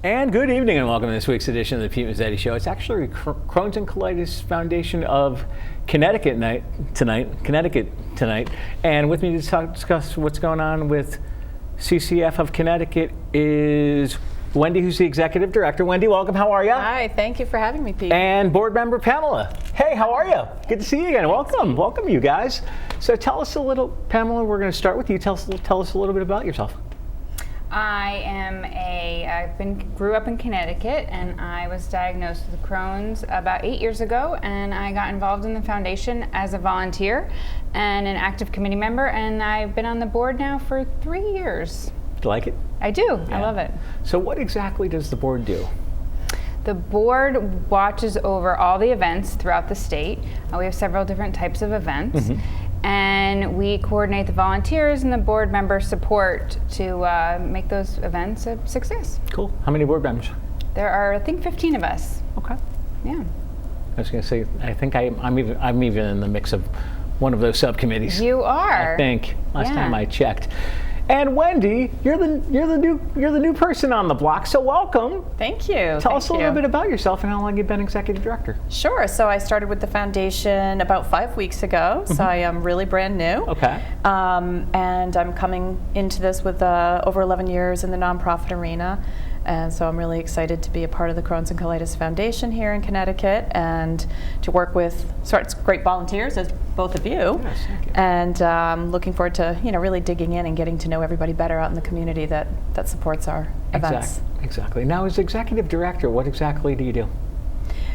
And good evening and welcome to this week's edition of the Pete Mezzetti Show. It's actually Crohn's and Colitis Foundation of Connecticut tonight. And with me to discuss what's going on with CCF of Connecticut is Wendy, who's the Executive Director. Wendy, welcome. How are you? Hi, thank you for having me, Pete. And board member Pamela. Hey, how are you? Good to see you again. Welcome. Welcome, you guys. So tell us a little, Pamela, we're going to start with you. Tell us a little bit about yourself. I grew up in Connecticut, and I was diagnosed with Crohn's about 8 years ago, and I got involved in the foundation as a volunteer and an active committee member, and I've been on the board now for 3 years. Do you like it? I do. Yeah. I love it. So what exactly does the board do? The board watches over all the events throughout the state. We have several different types of events. And we coordinate the volunteers and the board member support to make those events a success. Cool. How many board members? There are, I think, 15 of us. Okay. Yeah. I was going to say, I think I'm even in the mix of one of those subcommittees. You are. I think last time I checked. And Wendy, you're the new person on the block, so welcome. Thank you. Tell us a little bit about yourself and how long you've been executive director. Sure. So I started with the foundation about 5 weeks ago, so I am really brand new. Okay. And I'm coming into this with over 11 years in the nonprofit arena. And so I'm really excited to be a part of the Crohn's and Colitis Foundation here in Connecticut and to work with great volunteers as both of you. Yes, thank you. And looking forward to really digging in and getting to know everybody better out in the community that supports our events. Exactly. Now, as executive director, what exactly do you do?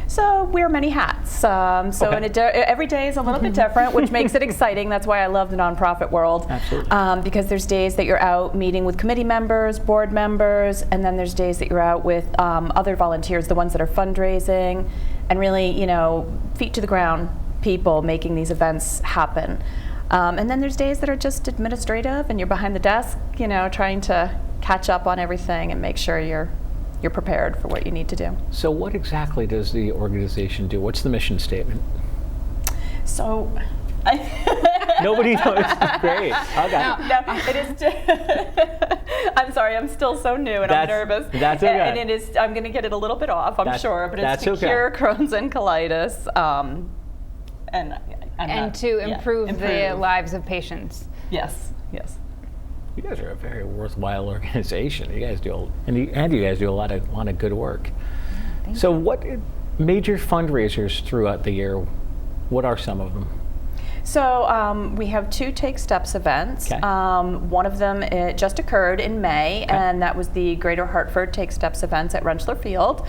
So wear many hats. Every day is a little bit different, which makes it exciting. That's why I love the nonprofit world. Absolutely. Because there's days that you're out meeting with committee members, board members, and then there's days that you're out with other volunteers, the ones that are fundraising, and really, feet to the ground people making these events happen. And then there's days that are just administrative, and you're behind the desk, trying to catch up on everything and make sure you're prepared for what you need to do. So what exactly does the organization do? What's the mission statement? So, nobody knows. Great. Okay. No, it is. I'm sorry, I'm still so new and I'm nervous. That's okay. And it is. I'm going to get it a little bit off, I'm sure, but it's to cure Crohn's and Colitis, and to improve the lives of patients. Yes. You guys are a very worthwhile organization. You guys do, you guys do a lot of good work. So, what major fundraisers throughout the year? What are some of them? So we have 2 Take Steps events. Okay. One of them just occurred in May, and that was the Greater Hartford Take Steps events at Rentschler Field,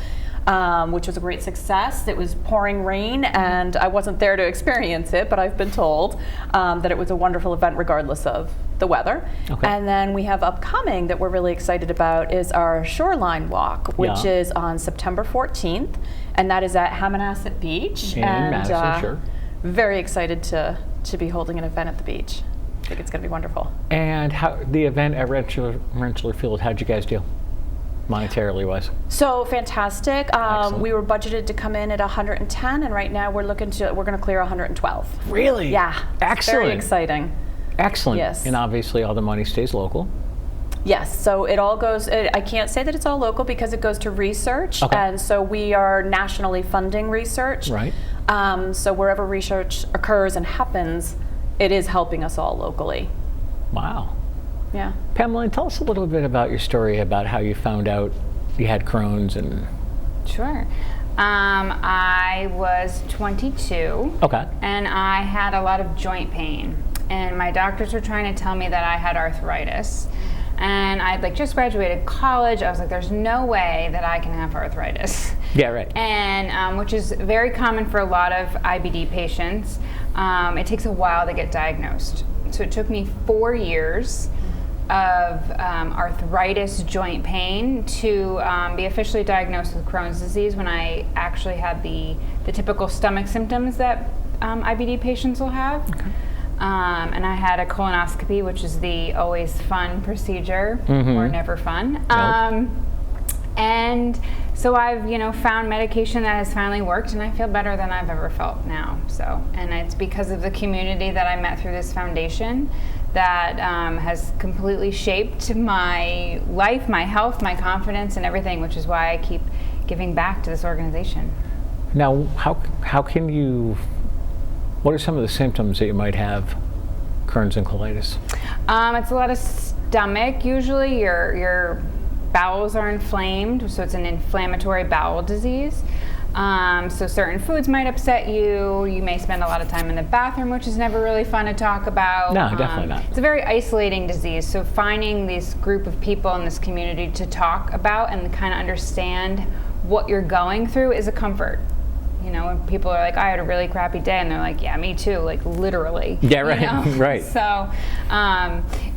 which was a great success. It was pouring rain, and I wasn't there to experience it, but I've been told that it was a wonderful event regardless of the weather. Okay. And then we have upcoming that we're really excited about is our Shoreline Walk, which is on September 14th, and that is at Hammonasset Beach. In Madison, sure. Very excited to be holding an event at the beach. I think it's going to be wonderful. And how the event at Rentschler Field, how'd you guys do, monetarily wise? So fantastic. We were budgeted to come in at 110, and right now we're going to clear 112. Really? Yeah. Excellent. Very exciting. Excellent. Yes. And obviously all the money stays local. Yes, so it all goes, I can't say that it's all local because it goes to research, and so we are nationally funding research. Right. So wherever research occurs and happens, it is helping us all locally. Wow. Yeah. Pamela, tell us a little bit about your story about how you found out you had Crohn's and... Sure. I was 22. Okay. And I had a lot of joint pain. And my doctors were trying to tell me that I had arthritis. And I'd just graduated college. I was like, there's no way that I can have arthritis. Yeah, right. And which is very common for a lot of IBD patients. It takes a while to get diagnosed. So it took me 4 years of arthritis joint pain to be officially diagnosed with Crohn's disease when I actually had the typical stomach symptoms that IBD patients will have. Okay. And I had a colonoscopy, which is the always fun procedure, or never fun. Nope. And so I've, found medication that has finally worked, and I feel better than I've ever felt now. So, and it's because of the community that I met through this foundation that has completely shaped my life, my health, my confidence, and everything, which is why I keep giving back to this organization. Now, how can you, what are some of the symptoms that you might have Crohn's and colitis? It's a lot of stomach, usually. Your bowels are inflamed, so it's an inflammatory bowel disease. So certain foods might upset you. You may spend a lot of time in the bathroom, which is never really fun to talk about. No, definitely not. It's a very isolating disease, so finding this group of people in this community to talk about and kind of understand what you're going through is a comfort. When people are like, I had a really crappy day, and they're like, yeah, me too, like literally. Yeah, right, right. So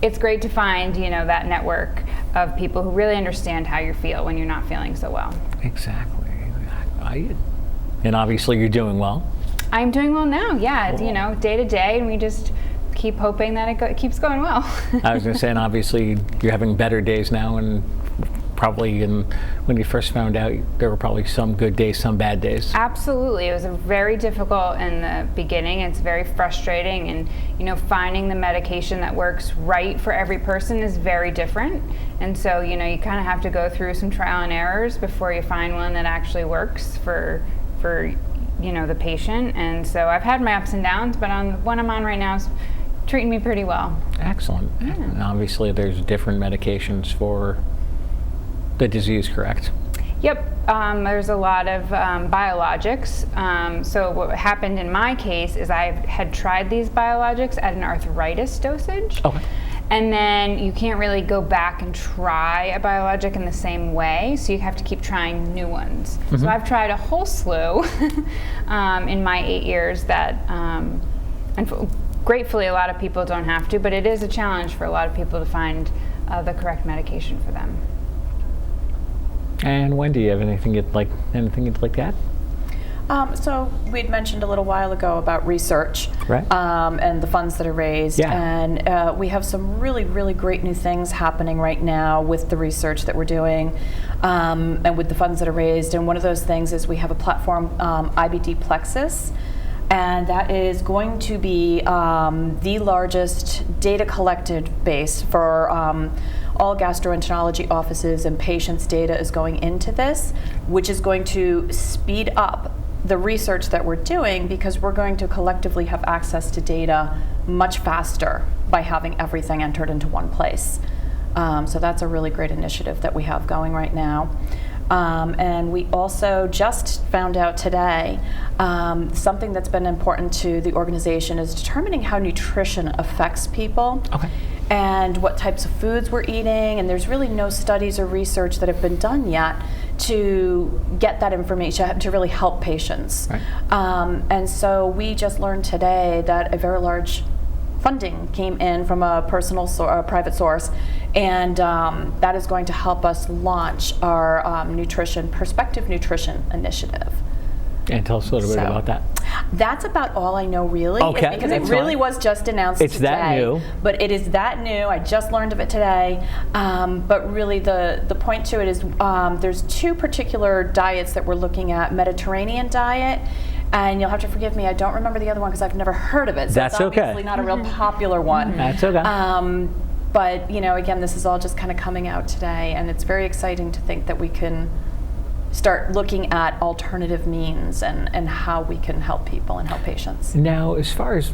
it's great to find, that network of people who really understand how you feel when you're not feeling so well. Exactly. And obviously you're doing well. I'm doing well now, yeah. Cool. Day to day, and we just keep hoping that it keeps going well. I was going to say, and obviously you're having better days now, and probably when you first found out, there were probably some good days, some bad days. Absolutely. It was very difficult in the beginning. It's very frustrating, and finding the medication that works right for every person is very different. And so, you kind of have to go through some trial and errors before you find one that actually works for the patient. And so I've had my ups and downs, but the one I'm on right now is treating me pretty well. Excellent. Yeah. And obviously there's different medications for the disease, correct? Yep, there's a lot of biologics. So what happened in my case is I had tried these biologics at an arthritis dosage. Okay. And then you can't really go back and try a biologic in the same way, so you have to keep trying new ones. Mm-hmm. So I've tried a whole slew in my 8 years that, and gratefully a lot of people don't have to, but it is a challenge for a lot of people to find the correct medication for them. And Wendy, you have anything you'd like to add? So we'd mentioned a little while ago about research, right? And the funds that are raised. Yeah. And we have some really, really great new things happening right now with the research that we're doing and with the funds that are raised. And one of those things is we have a platform, IBD Plexus, and that is going to be the largest data collected base for all gastroenterology offices, and patients' data is going into this, which is going to speed up the research that we're doing, because we're going to collectively have access to data much faster by having everything entered into one place. So that's a really great initiative that we have going right now. And we also just found out today something that's been important to the organization is determining how nutrition affects people. Okay. And what types of foods we're eating, and there's really no studies or research that have been done yet to get that information to really help patients. Right. And so we just learned today that a very large funding came in from a private source, and that is going to help us launch our Perspective Nutrition Initiative. And tell us a little bit about that. That's about all I know, really. Okay. Because it really was just announced today. It's that new. But it is that new. I just learned of it today. But really the point to it is there's two particular diets that we're looking at. Mediterranean diet, and you'll have to forgive me, I don't remember the other one because I've never heard of it. So that's it's obviously okay. not a real popular one. That's okay. But again, this is all just kind of coming out today, and it's very exciting to think that we can start looking at alternative means and how we can help people and help patients. Now, as far as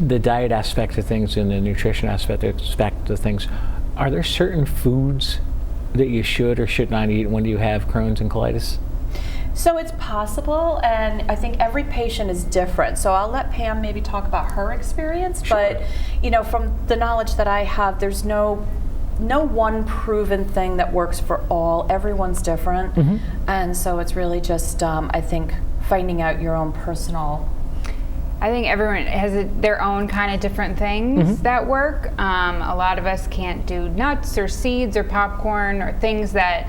the diet aspect of things and the nutrition aspect of things, are there certain foods that you should or should not eat when you have Crohn's and colitis? So it's possible, and I think every patient is different. So I'll let Pam maybe talk about her experience. Sure. But from the knowledge that I have, there's no one proven thing that works for all. Everyone's different. Mm-hmm. And so it's really just, I think, finding out your own personal. I think everyone has their own kind of different things that work. A lot of us can't do nuts or seeds or popcorn or things that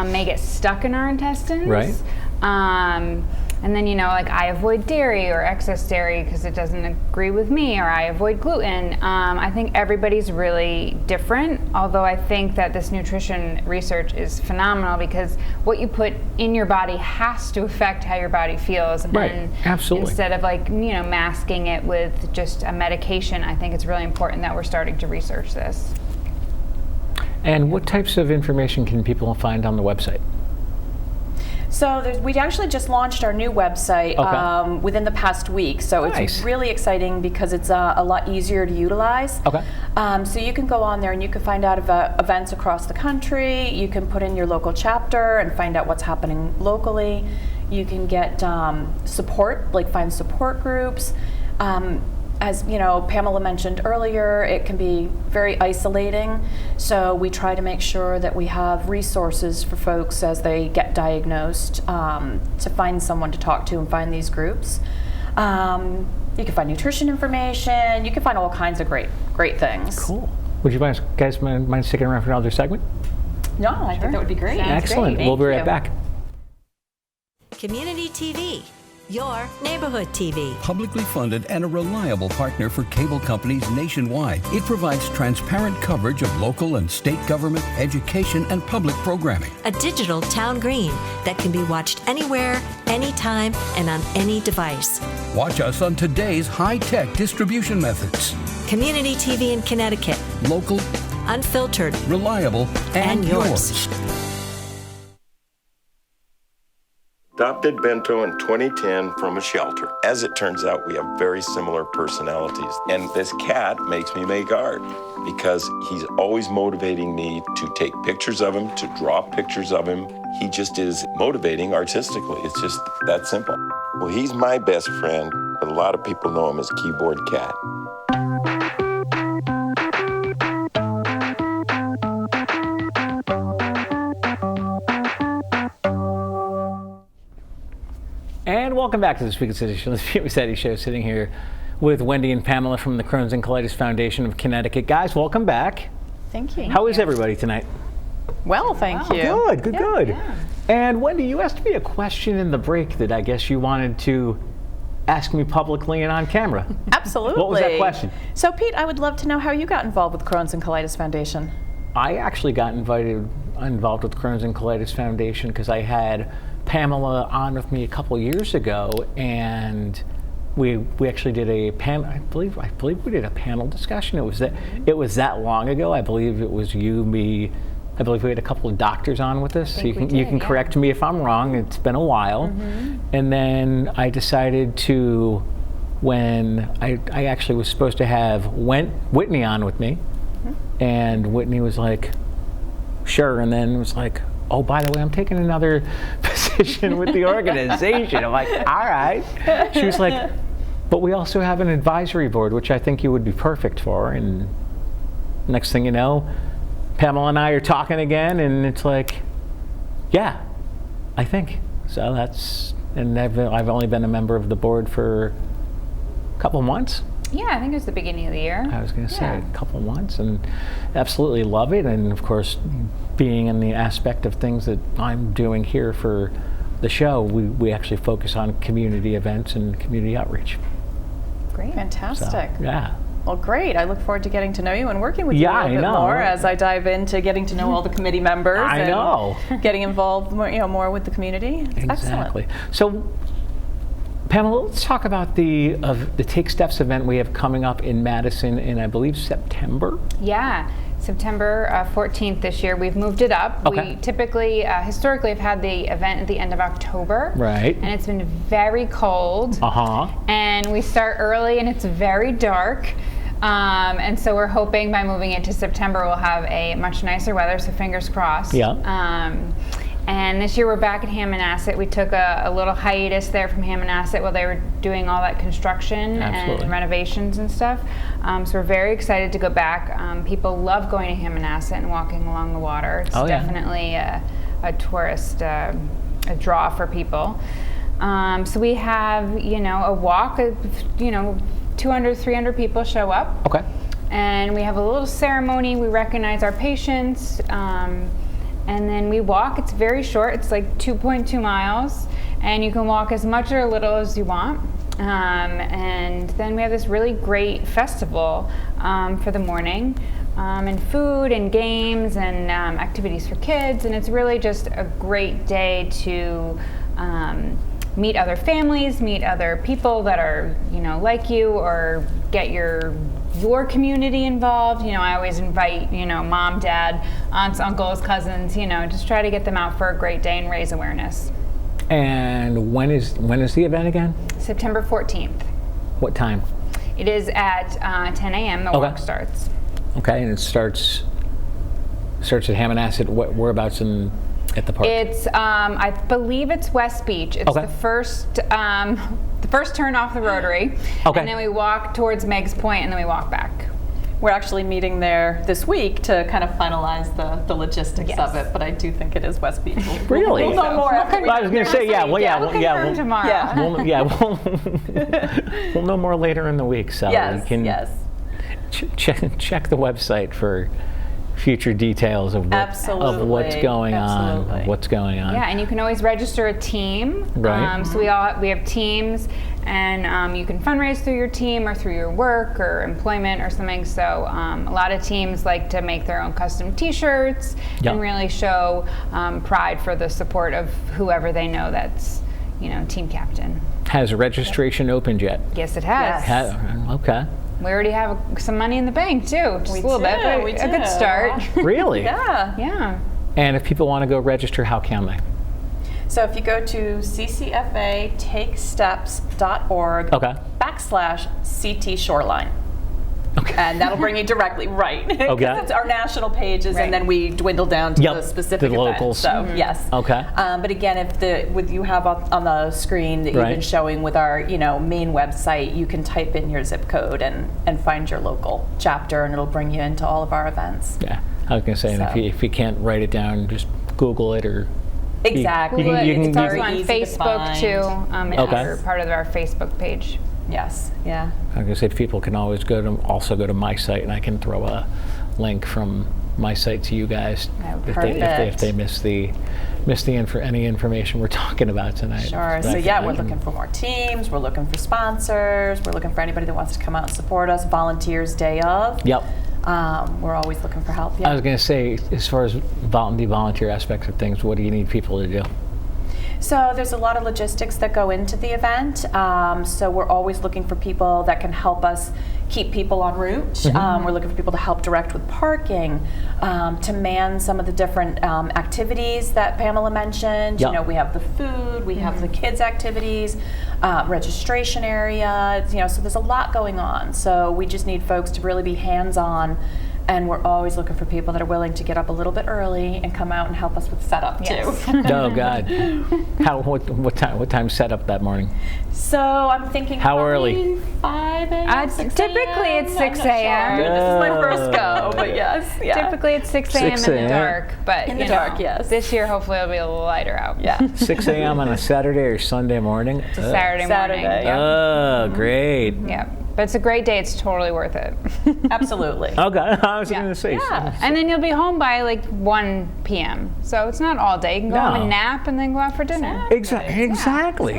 may get stuck in our intestines. Right. And then, like I avoid dairy or excess dairy because it doesn't agree with me, or I avoid gluten. I think everybody's really different, although I think that this nutrition research is phenomenal because what you put in your body has to affect how your body feels. Right, And absolutely. instead of masking it with just a medication, I think it's really important that we're starting to research this. And what types of information can people find on the website? So we actually just launched our new website within the past week. So Nice. it's really exciting because it's a lot easier to utilize. Okay. So you can go on there and you can find out about events across the country. You can put in your local chapter and find out what's happening locally. You can get support, find support groups. As Pamela mentioned earlier, it can be very isolating. So we try to make sure that we have resources for folks as they get diagnosed to find someone to talk to and find these groups. You can find nutrition information. You can find all kinds of great things. Cool. Would you guys mind sticking around for another segment? No, I think that would be great. Sounds Excellent. great. We'll be right Thank back. Community TV, your neighborhood TV. Publicly funded and a reliable partner for cable companies nationwide. It provides transparent coverage of local and state government, education, and public programming. A digital town green that can be watched anywhere, anytime, and on any device. Watch us on today's high-tech distribution methods. Community TV in Connecticut. Local, Unfiltered. reliable, and yours. Adopted Bento in 2010 from a shelter. As it turns out, we have very similar personalities. And this cat makes me make art because he's always motivating me to take pictures of him, to draw pictures of him. He just is motivating artistically. It's just that simple. Well, he's my best friend, but a lot of people know him as Keyboard Cat. And welcome back to this week's edition of the Mezzetti Show. Sitting here with Wendy and Pamela from the Crohn's and Colitis Foundation of Connecticut. Guys, welcome back. Thank you. How is everybody tonight? Well, thank you. Good. Yeah. And Wendy, you asked me a question in the break that I guess you wanted to ask me publicly and on camera. Absolutely. What was that question? So, Pete, I would love to know how you got involved with Crohn's and Colitis Foundation. I actually got involved with Crohn's and Colitis Foundation because I had Pamela on with me a couple years ago, and we actually did I believe we did a panel discussion. It was that long ago. I believe it was you, me. I believe we had a couple of doctors on with us. So you can correct me if I'm wrong. It's been a while. Mm-hmm. And then I decided to, when I actually was supposed to have Whitney on with me, mm-hmm. and Whitney was like, sure, and then was like, oh, by the way, I'm taking another position with the organization. I'm like, all right. She was like, but we also have an advisory board, which I think you would be perfect for. And next thing you know, Pamela and I are talking again, and it's like, yeah, I think. So and I've only been a member of the board for a couple months. Yeah, I think it was the beginning of the year. I was going to say a couple months, and absolutely love it. And of course, being in the aspect of things that I'm doing here for the show, we actually focus on community events and community outreach. Great. Fantastic. So, yeah. Well, great. I look forward to getting to know you and working with you a little bit more as I dive into getting to know all the committee members. And getting involved more with the community. It's exactly. Excellent. So, Pamela, let's talk about the Take Steps event we have coming up in Madison in, I believe, September. Yeah, September 14th this year. We've moved it up. Okay. We typically, historically, have had the event at the end of October. Right. And it's been very cold. Uh-huh. And we start early, and it's very dark. And so we're hoping by moving it to September, we'll have a much nicer weather, so fingers crossed. Yeah. And this year we're back at Hammonasset. We took a little hiatus there from Hammonasset while they were doing all that construction and renovations and stuff. So we're very excited to go back. People love going to Hammonasset and walking along the water. It's definitely a tourist a draw for people. So we have, a walk of, 200, 300 people show up. Okay. And we have a little ceremony. We recognize our patients. And then we walk. It's very short. It's like 2.2 miles. and you can walk as much or little as you want. And then we have this really great festival for the morning, and food and games and activities for kids, and it's really just a great day to meet other families, meet other people that are, like you, or get your community involved. I always invite, mom, dad, aunts, uncles, cousins, just try to get them out for a great day and raise awareness. And when is the event again? September 14th. What time? It is at 10 a.m. The walk starts. Okay, and it starts at Hammonasset. Whereabouts at the park? It's I believe it's West Beach. It's the first turn off the Rotary. Okay. And then we walk towards Meg's Point, and then we walk back. We're actually meeting there this week to kind of finalize the logistics of it, but I do think it is West Beach. Really? We'll know more after I was going to say, We'll confirm tomorrow. We'll know more later in the week, so Yes, you can yes. check the website for future details of what's going on. Yeah, and you can always register a team. Right. So we have teams, and you can fundraise through your team or through your work or employment or something. So a lot of teams like to make their own custom T-shirts and really show pride for the support of whoever they know that's team captain. Has registration opened yet? Yes, it has. Okay. We already have some money in the bank too, just a little bit, but a good start. Really? Yeah. And if people want to go register, how can they? So if you go to ccfatakesteps.org/CT Shoreline. Okay. And that'll bring you directly, right. Because it's our national pages, and then we dwindle down to the specific the event. locals. So, yes. Okay. But again, if you have on the screen that you've been showing with our main website, you can type in your zip code and find your local chapter, and it'll bring you into all of our events. Yeah. I was going to say, and if you can't write it down, just Google it or... Exactly. It's also on Facebook too. It's part of our Facebook page. Yes. Yeah. Like I said, people can always go to my site, and I can throw a link from my site to you guys if they miss any information we're talking about tonight. Sure. So we're looking for more teams. We're looking for sponsors. We're looking for anybody that wants to come out and support us. Volunteers day of. Yep. We're always looking for help. Yeah. I was going to say, as far as the volunteer aspects of things, what do you need people to do? So there's a lot of logistics that go into the event. So we're always looking for people that can help us keep people en route. We're looking for people to help direct with parking, to man some of the different activities that Pamela mentioned. Yep. We have the food, we have the kids' activities, registration area. So there's a lot going on. So we just need folks to really be hands-on. And we're always looking for people that are willing to get up a little bit early and come out and help us with setup too. Oh God! What time setup that morning? So I'm thinking. How early? 5 a.m. Typically it's 6 a.m. Sure. This is my first go, but yes. Yeah. Typically it's 6 a.m. in the dark, but in the dark, yes. This year hopefully it'll be a little lighter out. Yeah. 6 a.m. on a Saturday or Sunday morning? It's a Saturday morning. Yeah. Oh, great. Yeah. But it's a great day. It's totally worth it. Absolutely. Okay, I was going to say. Yeah. And then you'll be home by like 1 p.m. So it's not all day. You can go home and nap and then go out for dinner. Exactly.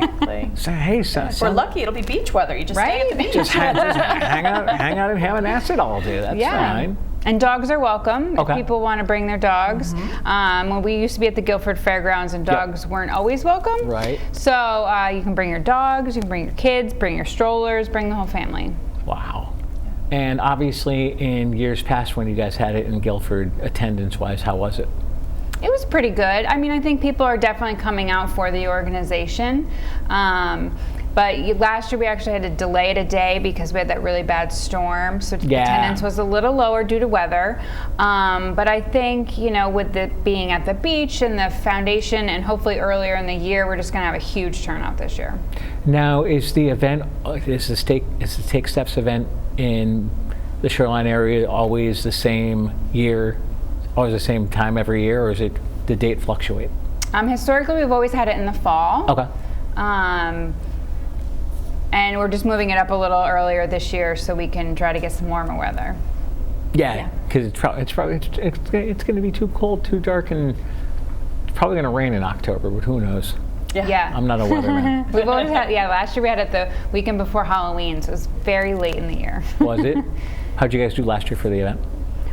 So, hey, We're lucky. It'll be beach weather. You just stay at the beach. Just hang out and have an acid all day. That's fine. And dogs are welcome if people want to bring their dogs. When we used to be at the Guilford Fairgrounds, and dogs weren't always welcome. Right. So you can bring your dogs, you can bring your kids, bring your strollers, bring the whole family. Wow. And obviously, in years past when you guys had it in Guilford, attendance-wise, how was it? It was pretty good. I mean, I think people are definitely coming out for the organization. But last year we actually had to delay it a day because we had that really bad storm. So attendance was a little lower due to weather. But I think, with it being at the beach and the foundation and hopefully earlier in the year, we're just going to have a huge turnout this year. Now, is the event, is the Take Steps event in the Shoreline area always the same year, always the same time every year, or is it the date fluctuate? Historically, we've always had it in the fall. Okay. And we're just moving it up a little earlier this year so we can try to get some warmer weather. Yeah, because it's going to be too cold, too dark, and it's probably going to rain in October, but who knows? Yeah. I'm not a weatherman. We've always had, last year we had it the weekend before Halloween, so it was very late in the year. Was it? How'd you guys do last year for the event?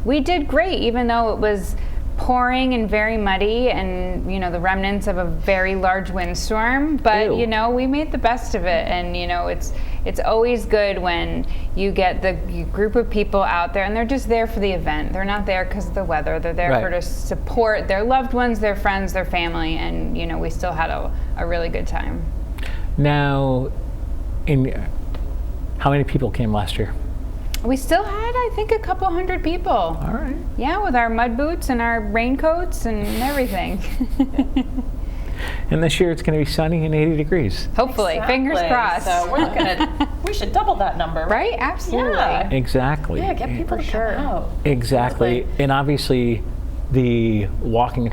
We did great, even though it was pouring and very muddy and, you know, the remnants of a very large windstorm. But, Ew. you know, we made the best of it. And, you know, it's always good when you get the group of people out there and they're just there for the event. They're not there because of the weather. They're there Right. to support their loved ones, their friends, their family. And, you know, we still had a really good time. Now, how many people came last year? We still had, I think, a couple hundred people. All right. Yeah, with our mud boots and our raincoats and everything. And this year it's going to be sunny and 80 degrees. Hopefully, fingers crossed. So we're looking at, we should double that number. Right? Absolutely. Yeah. Exactly. Yeah, get people to sure. come out. Exactly. And obviously, the walking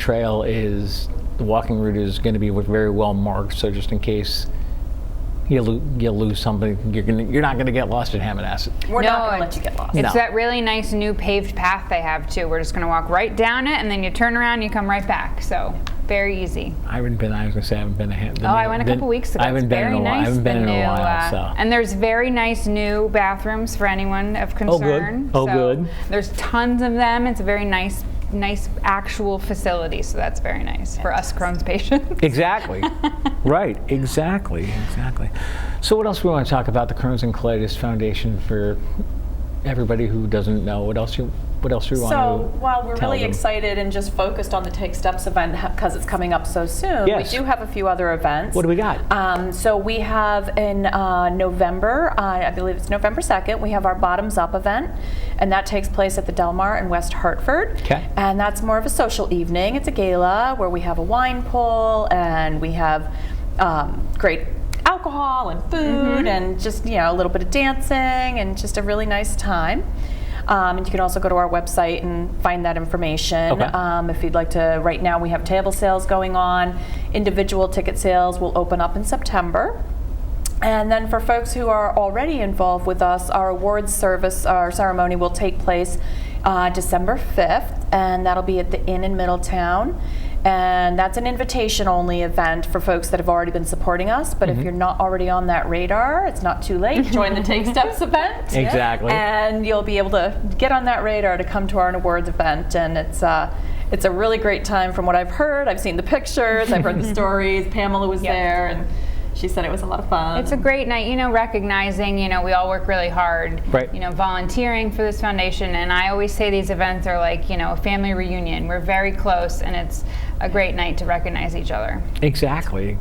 walking route is going to be very well marked. So just in case you lose something, you're not going to get lost in Hammonasset. We're No, not going to let you get lost. It's No. that really nice new paved path they have too. We're just going to walk right down it, and then you turn around and you come right back. So very easy. I haven't been. I was going to say I haven't been to Hammonasset. I went a couple weeks ago. I haven't It's been very in a while. nice. I haven't been in the a new, while. So. And there's very nice new bathrooms for anyone of concern. Oh, So good. There's tons of them. It's a very nice actual facility. So that's very nice for us Crohn's patients. Exactly. Right. Exactly. So what else we want to talk about the Crohn's and Colitis Foundation for everybody who doesn't know? What else do we want to So while we're tell really them? excited and just focused on the Take Steps event because it's coming up so soon, Yes. we do have a few other events. What do we got? So we have in November, I believe it's November 2nd, we have our Bottoms Up event, and that takes place at the Del Mar in West Hartford. Okay. And that's more of a social evening. It's a gala where we have a wine pull and we have great alcohol and food and just, you know, a little bit of dancing and just a really nice time. And you can also go to our website and find that information. Okay. If you'd like to, right now we have table sales going on. Individual ticket sales will open up in September. And then for folks who are already involved with us, our awards service, our ceremony will take place December 5th, and that'll be at the Inn in Middletown. And that's an invitation-only event for folks that have already been supporting us. But if you're not already on that radar, it's not too late. Join the Take Steps event. Exactly. And you'll be able to get on that radar to come to our awards event. And it's a really great time from what I've heard. I've seen the pictures. I've heard the stories. Pamela was there, and she said it was a lot of fun. It's a great night, you know, recognizing, you know, we all work really hard, Right. you know, volunteering for this foundation. And I always say these events are like, you know, a family reunion. We're very close, and it's a great night to recognize each other. Exactly.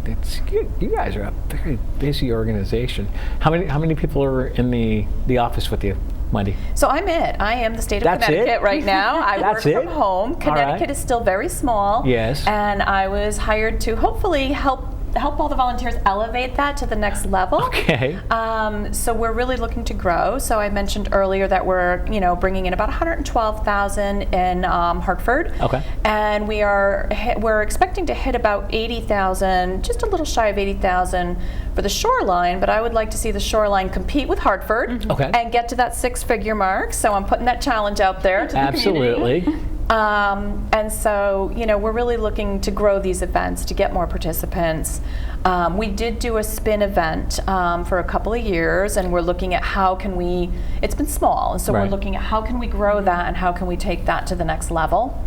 It's good. You guys are a very busy organization. How many people are in the office with you, Wendy? So I'm it. I am the state of That's Connecticut it? right now. I That's work it? from home. Connecticut right. is still very small. Yes. And I was hired to hopefully help all the volunteers elevate that to the next level. Okay. So we're really looking to grow. So I mentioned earlier that we're, you know, bringing in about 112,000 in Hartford. Okay. And we're expecting to hit about 80,000, just a little shy of 80,000 for the Shoreline. But I would like to see the Shoreline compete with Hartford Okay. and get to that six-figure mark. So I'm putting that challenge out there to the community. Absolutely. And so, you know, we're really looking to grow these events to get more participants. We did do a spin event for a couple of years, and we're looking at how can we, it's been small, and so we're Right. looking at how can we grow that and how can we take that to the next level.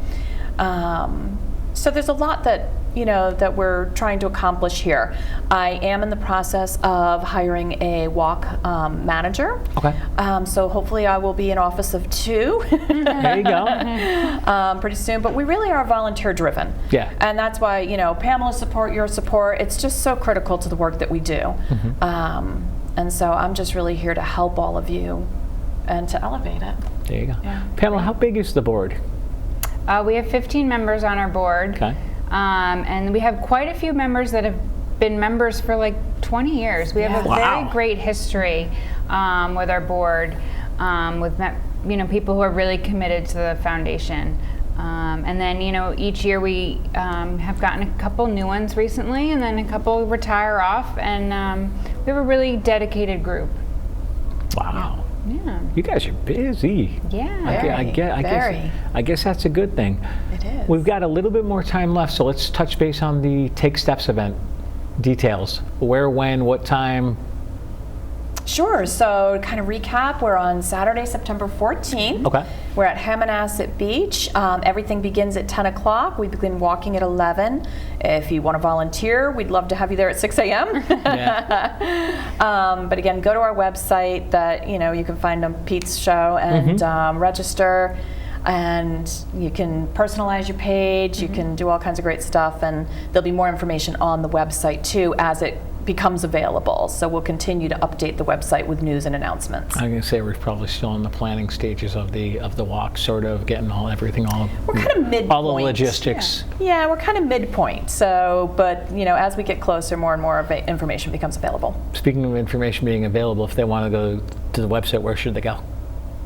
So there's a lot that, you know, that we're trying to accomplish here. I am in the process of hiring a walk manager. Okay. So hopefully I will be an office of 2. There you go. Pretty soon, but we really are volunteer driven. Yeah. And that's why, you know, Pamela's support, your support, it's just so critical to the work that we do. And so I'm just really here to help all of you and to elevate it. There you go. Yeah. Pamela, how big is the board? We have 15 members on our board. Okay. And we have quite a few members that have been members for like 20 years. We have a Wow. very great history with our board, with you know, people who are really committed to the foundation. And then, you know, each year we have gotten a couple new ones recently, and then a couple retire off, and we have a really dedicated group. Wow. Yeah. You guys are busy. Yeah. I guess that's a good thing. It is. We've got a little bit more time left, so let's touch base on the Take Steps event details. Where, when, what time? Sure. So to kind of recap, we're on Saturday, September 14th. Okay. We're at Hammonasset Beach. Everything begins at 10 o'clock. We begin walking at 11. If you want to volunteer, we'd love to have you there at 6 a.m. Yeah. But again, go to our website that you can find on Pete's show and register. And you can personalize your page. You can do all kinds of great stuff, and there'll be more information on the website too as it becomes available. So we'll continue to update the website with news and announcements. I'm going to say we're probably still in the planning stages of the walk, sort of getting everything We're kind of midpoint. all the logistics. Yeah, we're kind of midpoint. So, but as we get closer, more and more information becomes available. Speaking of information being available, if they want to go to the website, where should they go?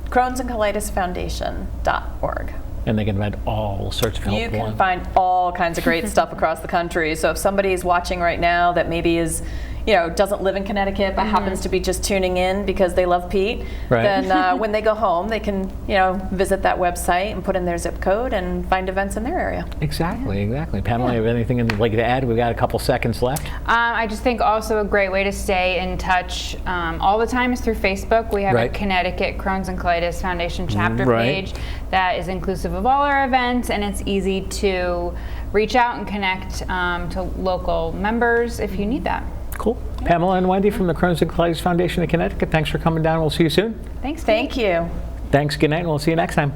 Crohn's and Colitis Foundation.org. And they can find all sorts of help. You can find all kinds of great stuff across the country. So if somebody is watching right now that maybe is, doesn't live in Connecticut but happens to be just tuning in because they love Pete, then when they go home, they can, visit that website and put in their zip code and find events in their area. Exactly. Pamela, you have anything you'd like to add? We've got a couple seconds left. I just think also a great way to stay in touch all the time is through Facebook. We have a Connecticut Crohn's and Colitis Foundation chapter page that is inclusive of all our events, and it's easy to reach out and connect to local members if you need that. Cool. Yeah. Pamela and Wendy from the Crohn's and Colitis Foundation of Connecticut, thanks for coming down. We'll see you soon. Thanks. Thank you. Thanks. Good night, and we'll see you next time.